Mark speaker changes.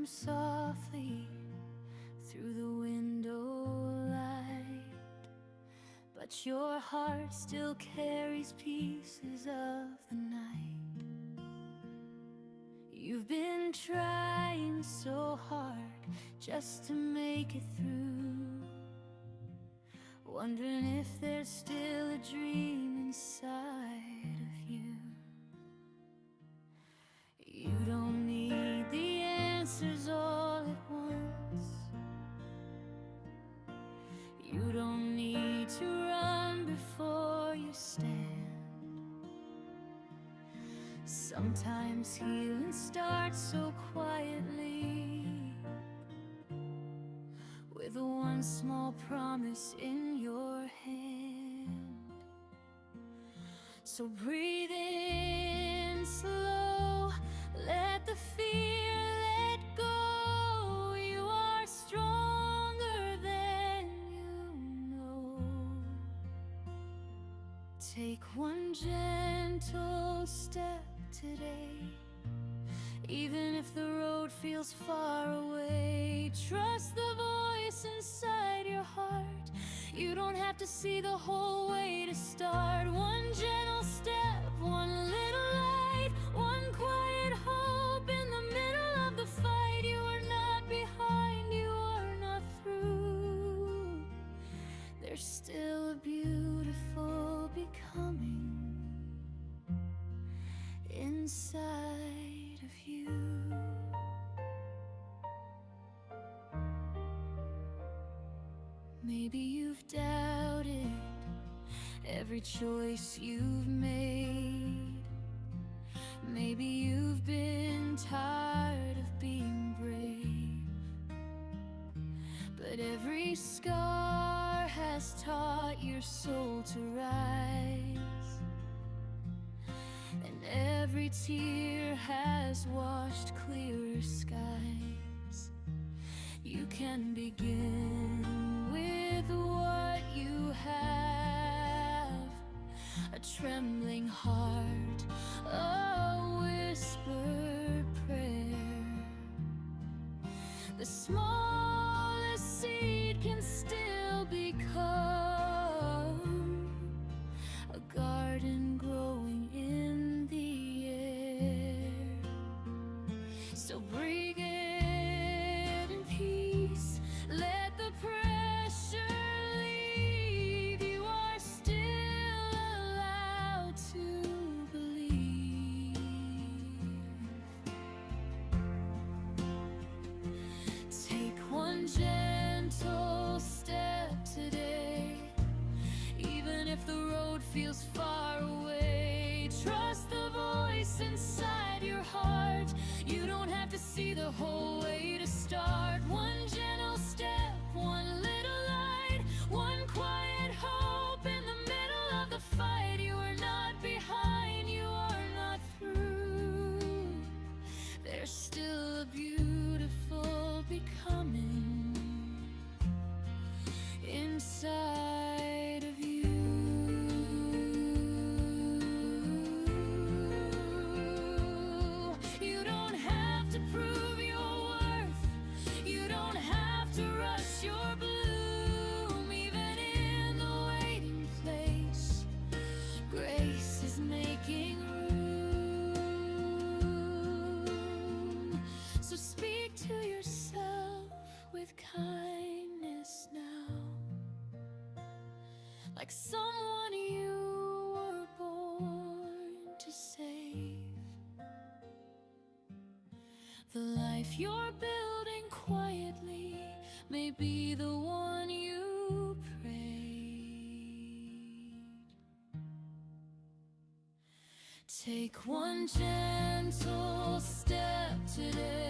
Speaker 1: softly through the window light, but your heart still carries pieces of the night. You've been trying so hard just to make it through, wondering if there's still a dream inside of you. You don't need the answers all at once. You don't need to run before you stand. Sometimes healing starts so quietly, with one small promise in your hand. So breathe in slow, let the fear let go. You are stronger than you know. Take one gentle step today, even if the road feels far away. Trust the voice inside your heart. You don't have to see the whole way to start. One gentle step, one little light, one quiet hope in the middle of the fight. You are not behind, you are not through. There's still a beautiful becoming inside of you. Maybe you've doubted every choice you've made. Maybe you've been tired of being brave, but every scar has taught your soul to rise, and every tear has washed clearer skies. You can begin with what you have, a trembling heart, a whispered prayer. The smallest seed can still become a garden growing in the air. So bring it in peace, let the pressure leave. You are still allowed to believe. Take one gentle step today, even if the road feels far away. Trust the voice inside your heart. You don't have to see the whole way to start. One gentle step, one little light, one quiet hope in the middle of the fight. You are not behind, you are not through. There's still a beautiful becoming inside of you. You don't have to prove your worth. You don't have to rush your bloom. Even in the waiting place, grace is making room. So speak to yourself with kindness now, like someone you were born to save. The life you're building quietly may be the one you prayed. Take one gentle step today,